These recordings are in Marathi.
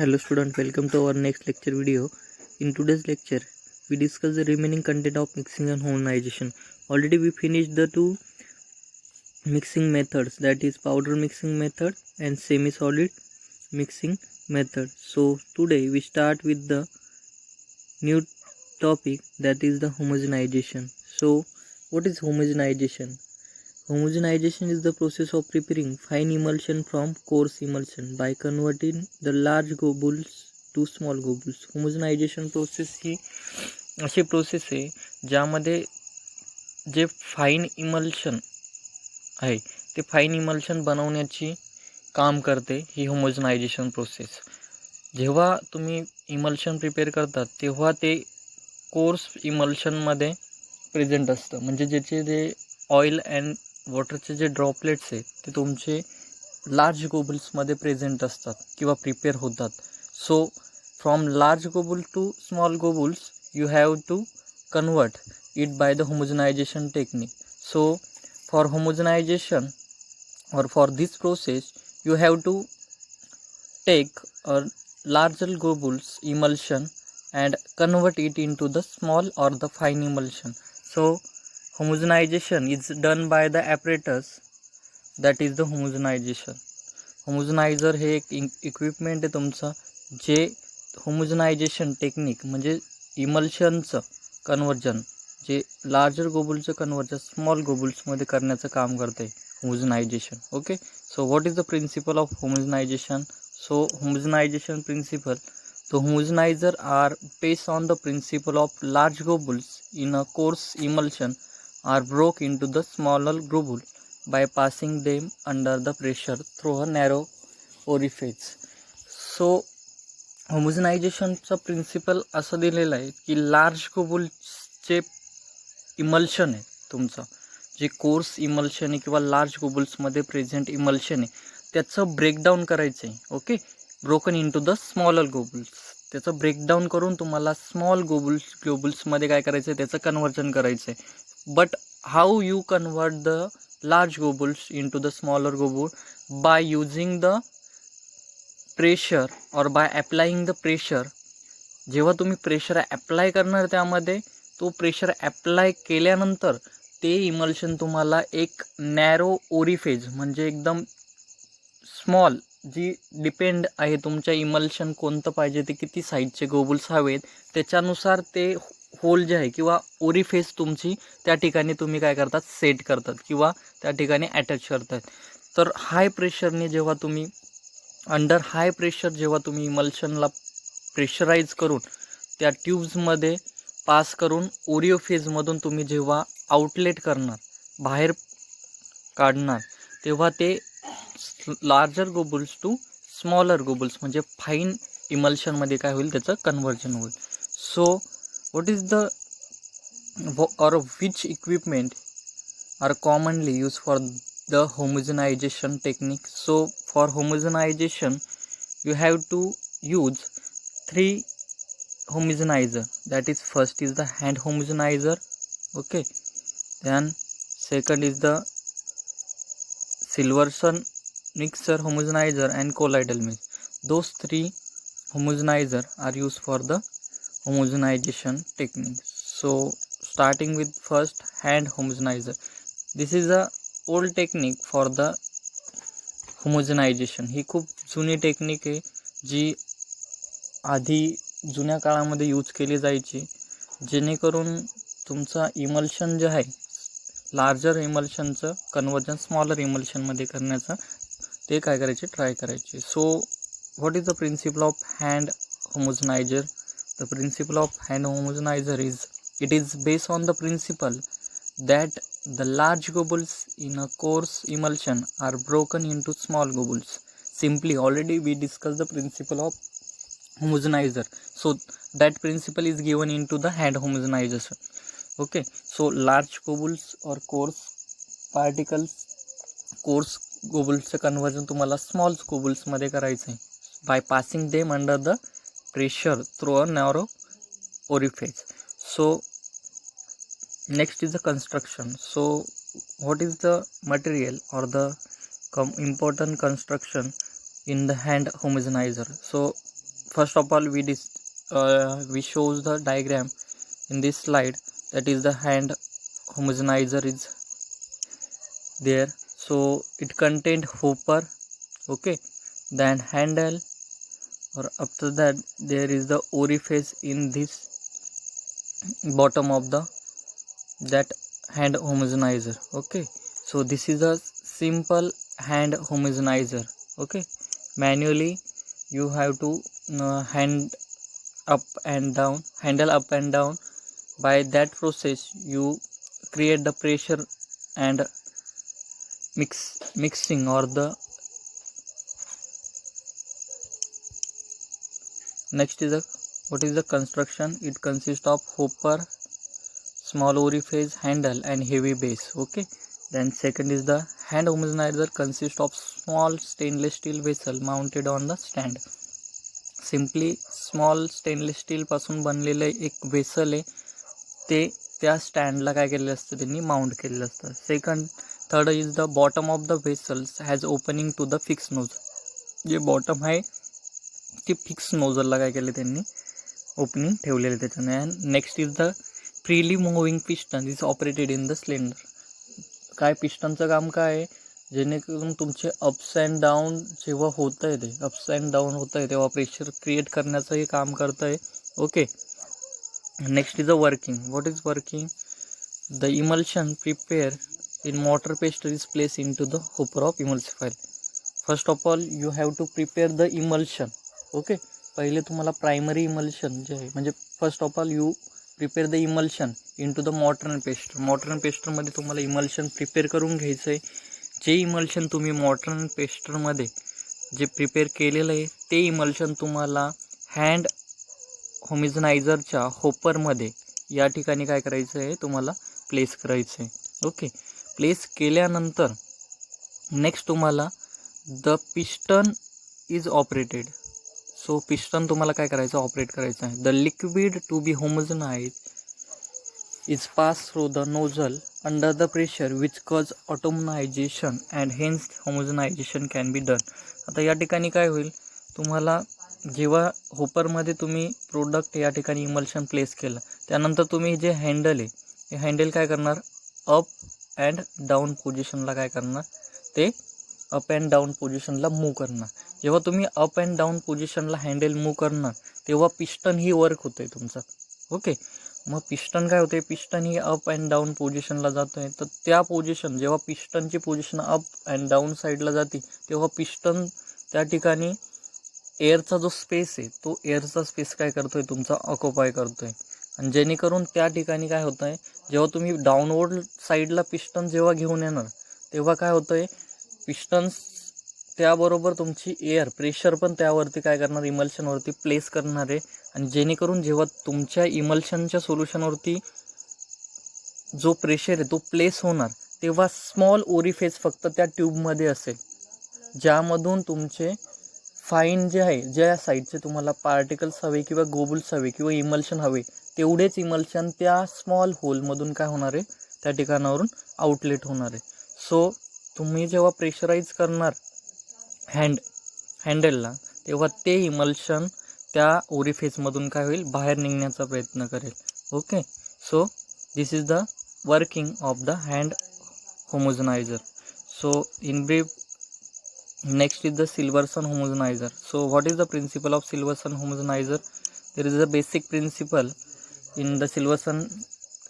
Hello student, welcome to our next lecture video. In today's lecture, we discuss the remaining content of mixing and homogenization. Already we finished the two mixing methods, that is powder mixing method and semi-solid mixing method. So today we start with the new topic, that is the homogenization. So what is homogenization? Homogenization is the process of preparing fine emulsion from coarse emulsion by converting the large globules to small globules. Homogenisation process ही अशी प्रोसेस आहे ज्यामध्ये जे फाईन इमल्शन आहे ते फाईन इमल्शन बनवण्याची काम करते ही होमोजनायझेशन प्रोसेस. जेव्हा तुम्ही इमल्शन प्रिपेअर करतात तेव्हा ते कोर्स इमल्शनमध्ये प्रेझेंट असतं, म्हणजे ज्याचे जे ऑइल अँड वॉटरचे जे ड्रॉपलेट्स आहेत ते तुमचे लार्ज गोबल्समध्ये प्रेझेंट असतात किंवा प्रिपेअर होतात. So from large globule to small globules you have to convert it by the homogenisation technique. So for homogenisation or for this process you have to take a larger globules emulsion and convert it into the small or the fine emulsion. So homogenization is done by the apparatus, that is the homogenization. homogenizer हे एक इक्विपमेंट आहे तुमचं जे होमोजनायझेशन टेक्निक म्हणजे इमल्शनचं कन्वर्जन, जे लार्जर गोबुलचं कन्वर्जन स्मॉल गोबुल्समध्ये करण्याचं काम करते homogenization. Okay, so what is the principle of homogenization? So homogenization principle, the homogenizer are based on the principle of large globules in a coarse emulsion are broke into the smaller globule by passing them under the pressure through a narrow orifice. So होमोजनायझेशनचा प्रिन्सिपल असं दिलेला आहे की लार्ज गोबुल्सचे इमल्शन आहे तुमचं, जे कोर्स इमल्शन आहे किंवा लार्ज गोबल्समध्ये प्रेझेंट इमल्शन आहे त्याचं ब्रेकडाऊन करायचं आहे. Okay, broken in to the smaller globules, त्याचं ब्रेकडाऊन करून तुम्हाला स्मॉल ग्लोबल्समध्ये काय करायचं आहे, त्याचं कन्वर्जन करायचं आहे. But how you convert the large globules in to the smaller globule? By using the pressure or by applying the pressure. जेव्हा तुम्ही प्रेशर अप्लाय करणार त्यामध्ये, तो प्रेशर अप्लाय केल्यानंतर ते इमल्शन तुम्हाला एक नॅरो ओरिफेज म्हणजे एकदम स्मॉल, जी डिपेंड आहे तुमच्या इमल्शन कोणतं पाहिजे ते किती साईजचे गोबल्स हवेत त्याच्यानुसार ते होल जे आहे किंवा ओरिफेज तुमची त्या ठिकाणी तुम्ही काय करतात, सेट करतात किंवा त्या ठिकाणी अटॅच करतात. तर हाय प्रेशरने जेव्हा तुम्ही अंडर हाय प्रेशर जेव्हा तुम्ही इमल्शनला प्रेशराईज करून त्या ट्यूब्समध्ये पास करून ओरिओ फेजमधून तुम्ही जेव्हा आउटलेट करणार, बाहेर काढणार, तेव्हा ते larger globules to smaller globules म्हणजे फाईन इमल्शनमध्ये काय होईल, त्याचं कन्वर्जन होईल. So what is the or which equipment are commonly use for the homogenization technique? So for homogenization you have to use three homogenizer, that is first is the hand homogenizer, okay, then second is the Silverson mixer homogenizer and colloidal mix. Those three homogenizer are used for the homogenization technique. So starting with first hand homogenizer, this is a old technique for the homogenization. ही खूप जुनी टेक्निक आहे जी आधी जुन्या काळामध्ये यूज केली जायची, जेणेकरून तुमचा इमल्शन जे आहे लार्जर इमल्शनचं कन्वर्जन स्मॉलर इमल्शनमध्ये करण्याचं ते काय करायचे, ट्राय करायचे. So what is the principle of hand homogenizer? The principle of hand homogenizer it is based on the principle that the large globules in a coarse emulsion are broken into small globules. Simply, already we discussed the principle of homogenizer, so that principle is given into the hand homogenization. Okay, so large globules or coarse particles, coarse globules conversion तुम्हाला small globules मध्ये करायचं आहे by passing them under the pressure through a narrow orifice. So next is the construction. So what is the material or the important construction in the hand homogenizer? So first of all we shows the diagram in this slide, that is the hand homogenizer is there. So it contained hopper, okay, then handle, or after that there is the orifice in this bottom of the that hand homogenizer, okay. So this is a simple hand homogenizer, okay. Manually you have to handle up and down. By that process you create the pressure and mixing, or the next is the what is the construction. It consists of hopper, small orifice, handle and heavy base, okay. Then second is the hand homogenizer consists of small stainless steel vessel mounted on the stand. Simply small stainless steel पासून बनलेलं एक वेसल आहे, ते त्या स्टँडला काय केलेलं असतं, त्यांनी माउंट केलेलं असतं. Second third is the bottom of the vessels has opening to the fix nozzle. जे बॉटम आहे ती फिक्स नोजलला काय केलं त्यांनी ओपनिंग ठेवलेलं त्याच्याने. And next is the freely moving piston is operated in the cylinder. काय पिस्टनचं काम काय आहे, जेणेकरून तुमचे अप्स अँड डाऊन जेव्हा होत आहे, ते अप्स अँड डाऊन होत आहे तेव्हा प्रेशर क्रिएट करण्याचं हे काम करतं आहे, okay. Next is a working. What is working? The emulsion prepare in mortar pestle is place in to the hopper of emulsifier. First of all you have to prepare the emulsion, okay. पहिले तुम्हाला प्रायमरी इमल्शन जे आहे, म्हणजे first of all you prepare the emulsion in to the mortar and pestle. Mortar and पेस्टरमध्ये तुम्हाला इमल्शन प्रिपेअर करून घ्यायचं आहे. जे इमल्शन तुम्ही मॉर्टर अँड पेस्टरमध्ये जे प्रिपेअर केलेलं आहे ते इमल्शन तुम्हाला हँड होमोजेनायझरच्या होपरमध्ये या ठिकाणी काय करायचं आहे, तुम्हाला प्लेस करायचं आहे, ओके. प्लेस केल्यानंतर नेक्स्ट तुम्हाला the piston is operated. So piston तुम्हाला काय करायचं, ऑपरेट करायचं आहे. The liquid to be homogenize is passed through the nozzle under the pressure which cause atomisation and hence homogenization can be done. आता या ठिकाणी काय होईल, तुम्हाला जेव्हा होपरमध्ये तुम्ही प्रोडक्ट या ठिकाणी इमल्शन प्लेस केलं, त्यानंतर तुम्ही जे हँडल आहे हे हँडल काय करणार, अप अँड डाऊन पोझिशनला काय करणार, ते अप अँड डाऊन पोझिशनला मूव्ह करणार. जेव्हा तुम्ही अप अँड डाऊन पोझिशनला हँडल मूव्ह करणार तेव्हा पिस्टन ही वर्क होतंय तुमचं, ओके. मग पिस्टन काय होते, piston he up and down पोझिशनला जातोय, तर त्या पोझिशन जेव्हा पिस्टनची पोझिशन अप अँड डाऊन साईडला जाते तेव्हा पिस्टन त्या ठिकाणी एअरचा जो स्पेस आहे तो एअरचा स्पेस काय करतोय, तुमचा ऑक्युपाय करतोय. आणि जेणेकरून त्या ठिकाणी काय होतं आहे, जेव्हा तुम्ही डाऊनवर्ड साईडला पिस्टन जेव्हा घेऊन येणार तेव्हा काय होतं आहे, पिस्टन्स त्याबरोबर तुमची एअर प्रेशर पण त्यावरती काय करणार, इमल्शनवरती प्लेस करणार आहे. आणि जेणेकरून जेव्हा तुमच्या इमल्शनच्या सोल्युशनवरती जो प्रेशर आहे तो प्लेस होणार तेव्हा स्मॉल ओरिफेस फक्त त्या ट्यूबमध्ये असेल, ज्यामधून तुमचे फाईन जे आहे, ज्या साईडचे तुम्हाला पार्टिकल्स हवे किंवा गोबुल्स हवे किंवा इमल्शन हवे तेवढेच इमल्शन त्या स्मॉल होलमधून काय होणार आहे, त्या ठिकाणावरून आउटलेट होणार आहे. सो तुम्ही जेव्हा प्रेशराईज करणार हँडलला तेव्हा ते इमल्शन त्या ओरिफेसमधून काय होईल, बाहेर निघण्याचा प्रयत्न करेल, okay. So this is the working of the hand homogenizer. So in brief, next is the Silverson homogenizer. So what is the principle of Silverson homogenizer? There is a basic principle in the Silverson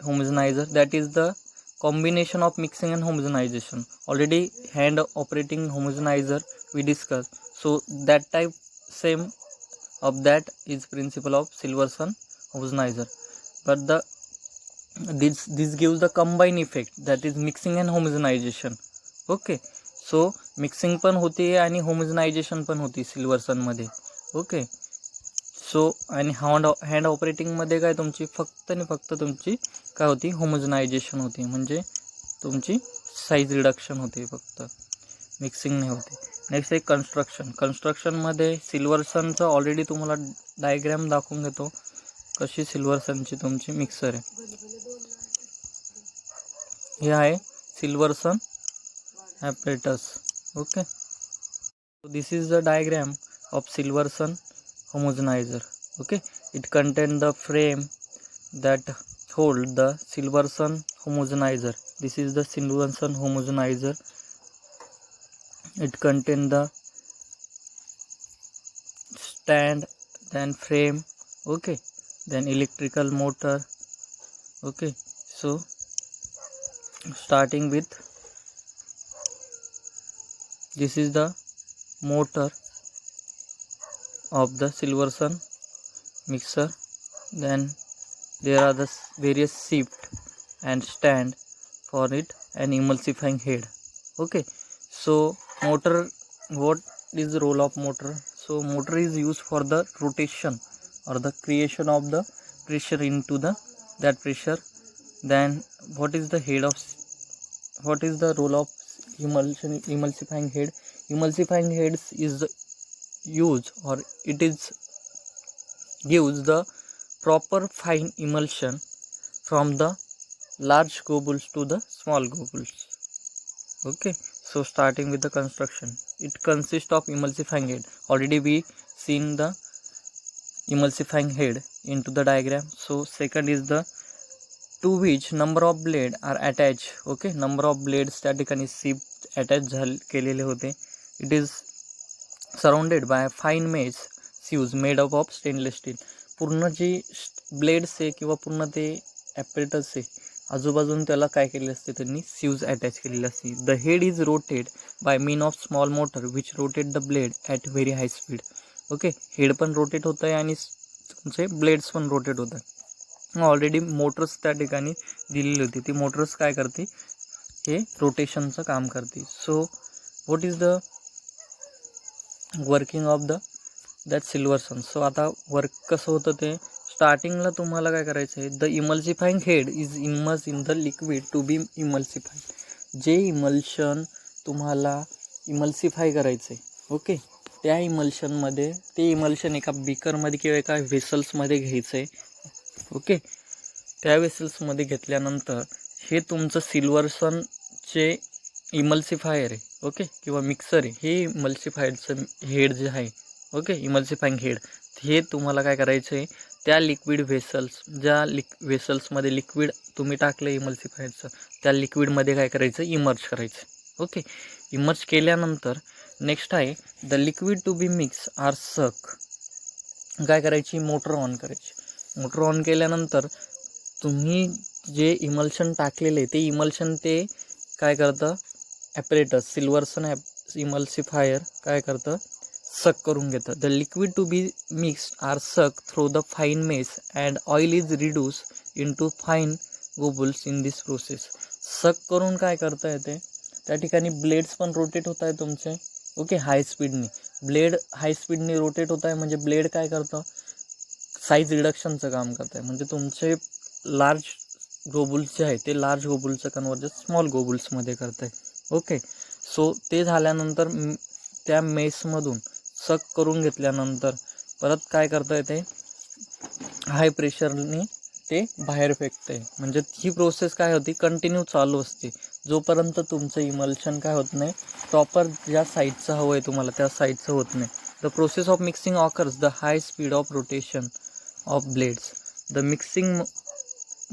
homogenizer, that is the combination of mixing and homogenization. Already hand operating homogenizer we discussed, so that type same of that is principle of Silverson homogenizer. But this gives the combined effect, that is mixing and homogenization, okay. So mixing पण होते आणि होमोजेनायझेशन पण होती सिल्वरसनमध्ये, ओके. सो आणि हँड ऑपरेटिंगमध्ये काय तुमची फक्त आणि फक्त तुमची काय होती, होमोजेनायझेशन होती, म्हणजे तुमची साईज रिडक्शन होते, फक्त मिक्सिंग नाही होते. नेक्स्ट आहे कन्स्ट्रक्शनमध्ये सिल्वरसनचं ऑलरेडी तुम्हाला डायग्राम दाखवून घेतो कशी सिल्वरसनची तुमची मिक्सर आहे. हे आहे सिल्वरसन apparatus, okay. So this is the diagram of Silverson homogenizer. Okay, it contains the frame that hold the Silverson homogenizer. This is the Silverson homogenizer. It contains the stand, then frame, okay, then electrical motor. Okay, so starting with, this is the motor of the Silverson mixer. Then there are the various shift and stand for it, and emulsifying head. Okay, so motor, what is the role of motor? So motor is used for the rotation or the creation of the pressure into that pressure. Then what is the head of, what is the role of emulsifying head? Emulsifying heads is used, or it is gives the proper fine emulsion from the large globules to the small globules. Okay, so starting with the construction, it consists of emulsifying head. Already we seen the emulsifying head into the diagram. So second is the, to which number of blade are attached. Okay, number of blades त्या ठिकाणी शिफ्ट अटॅच केलेले होते. It is surrounded by fine mesh sieves made up of stainless steel. पूर्ण जी ब्लेड्स आहे किंवा पूर्ण ते ॲपरेटस आहे, आजूबाजून त्याला काय केलेले असते, त्यांनी सीव्ज अटॅच केलेले असते. The head is rotated by mean of small motor which rotate the blade at very high speed. Okay, head पण रोटेट होत आहे आणि तुमचे ब्लेड्स पण रोटेट होत आहे. ऑलरेडी मोटर्स त्या ठिकाणी दिलेली होती, ती मोटर्स काय करते, हे रोटेशनचं काम करते. So what is the working of that Silverson. So आता वर्क कसं होतं ते स्टार्टिंगला तुम्हाला काय करायचं आहे, the emulsifying head is immerse in the liquid to be emulsified. जे इमल्शन तुम्हाला इमल्सिफाय करायचं आहे, ओके, त्या इमल्शनमध्ये, ते इमल्शन एका बिकरमध्ये किंवा एका व्हेसल्समध्ये घ्यायचं आहे. ओके, त्या व्हेसल्समध्ये घेतल्यानंतर हे तुमचं सिल्वरसनचे इमल्सिफायर आहे, ओके, किंवा मिक्सर आहे, हे इमल्सिफायरचं हेड जे आहे, ओके, इमल्सिफाईंग हेड, हे तुम्हाला काय करायचं आहे, त्या लिक्विड व्हेसल्स, ज्या व्हेसल्समध्ये लिक्विड तुम्ही टाकलं इमल्सिफायरचं, त्या लिक्विडमध्ये काय करायचं, इमर्ज करायचं. ओके, इमर्ज केल्यानंतर नेक्स्ट आहे the liquid to be mix R suck. काय करायची, मोटर ऑन करायची. मोटर ऑन केल्यानंतर तुम्ही जे इमल्शन टाकलेले ते इमल्शन ते काय करतं, ॲपरेटस सिल्वरसन इमल्सिफायर काय करतं, सक करून घेतं. The liquid to be mix R suck through the fine mesh and oil is reduce in to fine globules in this process. Suck करून काय करता येते, त्या ठिकाणी ब्लेड्स पण रोटेट होत आहे तुमचे. ओके, हाय स्पीडने ब्लेड हाय स्पीडने रोटेट होत आहे, म्हणजे ब्लेड काय करतं, साईज रिडक्शनचं काम करत आहे. म्हणजे तुमचे लार्ज गोबुल्स जे आहे ते लार्ज गोबुल्सचं कन्वर्जन स्मॉल गोबुल्समध्ये करत आहे. ओके, सो ते झाल्यानंतर त्या मेसमधून सक करून घेतल्यानंतर परत काय करता येते, हाय प्रेशरने ते बाहेर फेकते. म्हणजे ही प्रोसेस काय होती, कंटिन्यू चालू असते जोपर्यंत तुमचं इमल्शन काय होत नाही, प्रॉपर ज्या साईजचं हवं आहे तुम्हाला त्या साईजचं होत नाही. The process of mixing occurs the high speed of rotation of blades. The mixing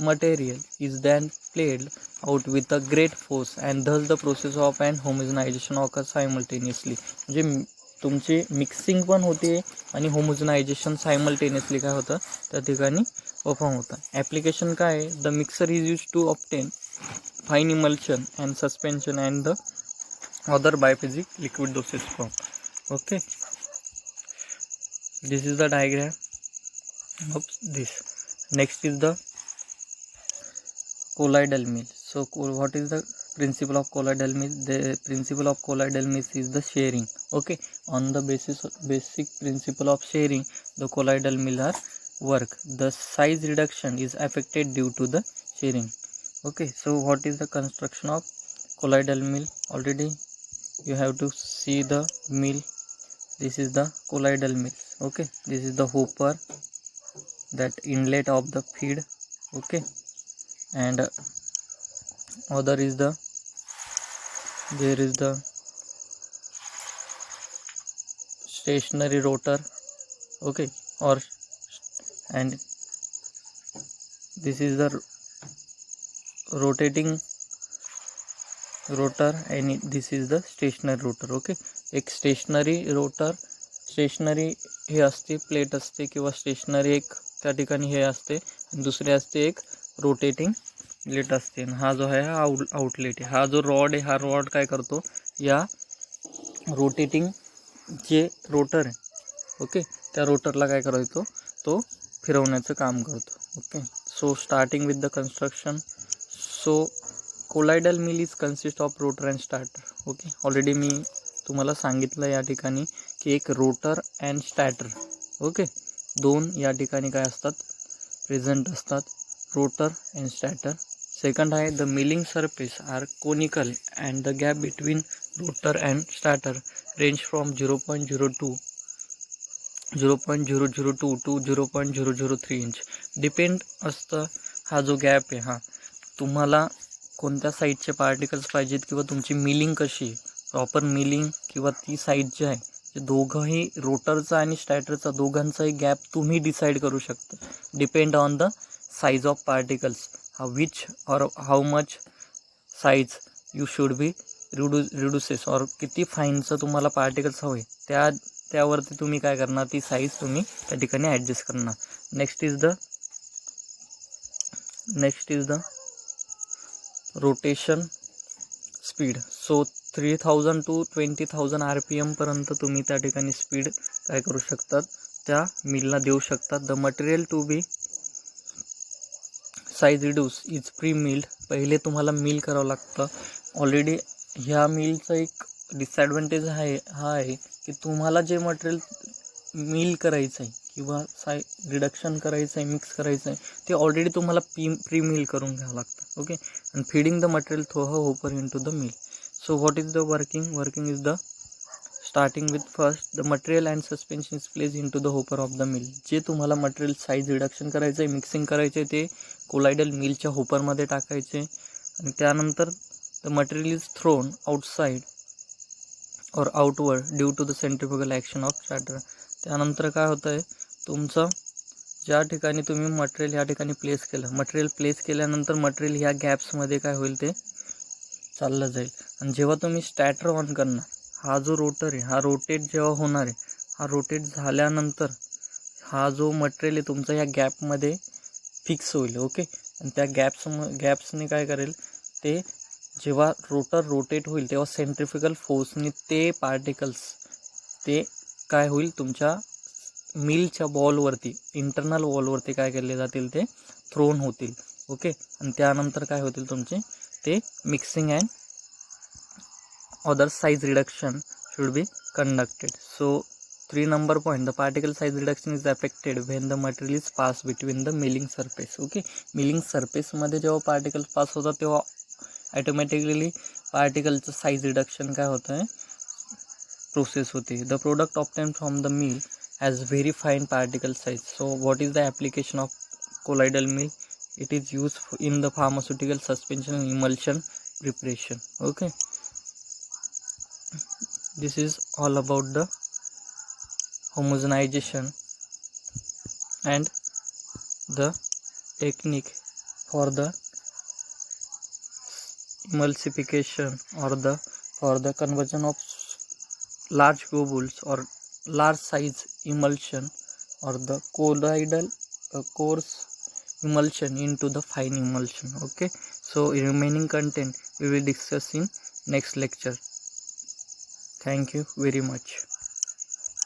material is then played out with a great force and thus the process of an homogenization occurs simultaneously. म्हणजे तुमची मिक्सिंग पण होते आणि होमोजनायझेशन सायमल्टेनियसली काय होतं, त्या ठिकाणी परफॉर्म होतं. ॲप्लिकेशन काय आहे, the mixer is use to obtain fine emulsion and suspension and the other biophysic liquid dosage form. Okay, this is the diagram of this. Next is the colloidal mill. So what is the principle of colloidal mill? The principle of colloidal mill is the sharing. Okay, on the basic principle of sharing, the colloidal mill are work. The size reduction is affected due to the sharing. Okay, so what is the construction of colloidal mill? Already you have to see the mill. This is the colloidal mill. Okay, this is the hopper, that inlet of the feed. Okay, and other is the, there is the stationary rotor. okay, or and this is the rotating rotor and this is the stationary rotor. Okay, एक स्टेशनरी रोटर, स्टेशनरी हे असते, प्लेट असते किंवा स्टेशनरी एक त्या ठिकाणी हे असते, दुसरी असते एक रोटेटिंग प्लेट असते. हा जो आहे हा आउटलेट आहे. हा जो रॉड आहे, हा रॉड काय करतो, या रोटेटिंग जे रोटर आहे, ओके, त्या रोटरला काय करायचो, तो फिरवण्याचं काम करतो. Okay, so starting with the construction. So colloidal mill is consist of rotor and starter. Okay, already मी तुम्हाला सांगितलं या ठिकाणी की एक रोटर अँड स्टार्टर, ओके, दोन या ठिकाणी काय असतात, प्रेझेंट असतात, रोटर अँड स्टार्टर. सेकंड आहे the milling surface are conical and the gap between rotor and starter range from 0.02 to 0.003 inch depend असतं. हा जो गॅप आहे, हा तुम्हाला कोणत्या साईडचे पार्टिकल्स पाहिजेत किंवा तुमची मिलिंग कशी, प्रॉपर मिलिंग किंवा ती साईड जे आहे, जे दोघंही रोटरचा आणि स्टार्टरचा दोघांचाही गॅप तुम्ही डिसाईड करू शकता. Depend on the size of particles, which or how much size you should be reduces, or किती फाईनचं तुम्हाला पार्टिकल्स हवे, त्यावरती तुम्ही काय करणार, ती साईज तुम्ही त्या ठिकाणी ॲडजस्ट करणार. Next is the rotation speed. So 3000 to 20,000 RPM पर्यंत तुम्ही त्या ठिकाणी स्पीड काय करू शकतात, त्या मिलला देऊ शकतात. The material to be size reduce is pre milled. पहिले तुम्हाला मिल करावं लागतं. ऑलरेडी ह्या मिलचं एक डिसॲडव्हान्टेज हा आहे की तुम्हाला जे मटेरियल मिल करायचं आहे किंवा रिडक्शन करायचं आहे, मिक्स करायचं आहे, ते ऑलरेडी तुम्हाला प्री मिल करून घ्यावं लागतं. Okay, and feeding the material through hopper in to the mill. So what is the working is the starting with first the material and suspension is place in to the hopper of the mill. जे तुम्हाला मटेरियल साईज रिडक्शन करायचं आहे, मिक्सिंग करायचं आहे, ते कोलायडल मिलच्या होपरमध्ये टाकायचे, आणि त्यानंतर the material is thrown outside or outward due to the centrifugal action of starter. त्यानंतर काय होतं आहे, तुमचं ज्या ठिकाणी तुम्ही मटेरियल ह्या ठिकाणी प्लेस केलं, मटेरियल प्लेस केल्यानंतर मटेरियल ह्या गॅप्समध्ये काय होईल, ते चाललं जाईल. आणि जेव्हा तुम्ही स्टार्टर ऑन करणार, हा जो रोटर आहे, हा रोटेट जेव्हा होणार आहे, हा रोटेट झाल्यानंतर हा जो मटेरियल आहे तुमचा ह्या गॅपमध्ये फिक्स होईल. ओके, आणि त्या गॅप्सने काय करेल, ते जेव्हा रोटर रोटेट होईल तेव्हा सेंट्रिफ्युगल फोर्सने ते पार्टिकल्स ते काय होईल, तुमच्या मिलच्या बॉलवरती, इंटरनल वॉलवरती काय केले जातील, ते थ्रोन होतील. ओके, आणि त्यानंतर काय होतील तुमचे, ते mixing and other size reduction should be conducted. So 3 number point, the particle size reduction is affected when the material is passed between the milling surface. Okay, milling सरफेसमध्ये जेव्हा पार्टिकल पास होतात तेव्हा ॲटोमॅटिकली पार्टिकलचं साईज रिडक्शन काय होतं आहे, प्रोसेस होते. The product obtain from the mill has very fine particle size. So what is the application of colloidal mill? It is use in the pharmaceutical suspension and emulsion preparation. Okay, this is all about the homogenization and the technique for the emulsification or for the conversion of large globules or large size emulsion or the colloidal coarse emulsion into the fine emulsion. Okay, so remaining content we will discuss in next lecture. Thank you very much.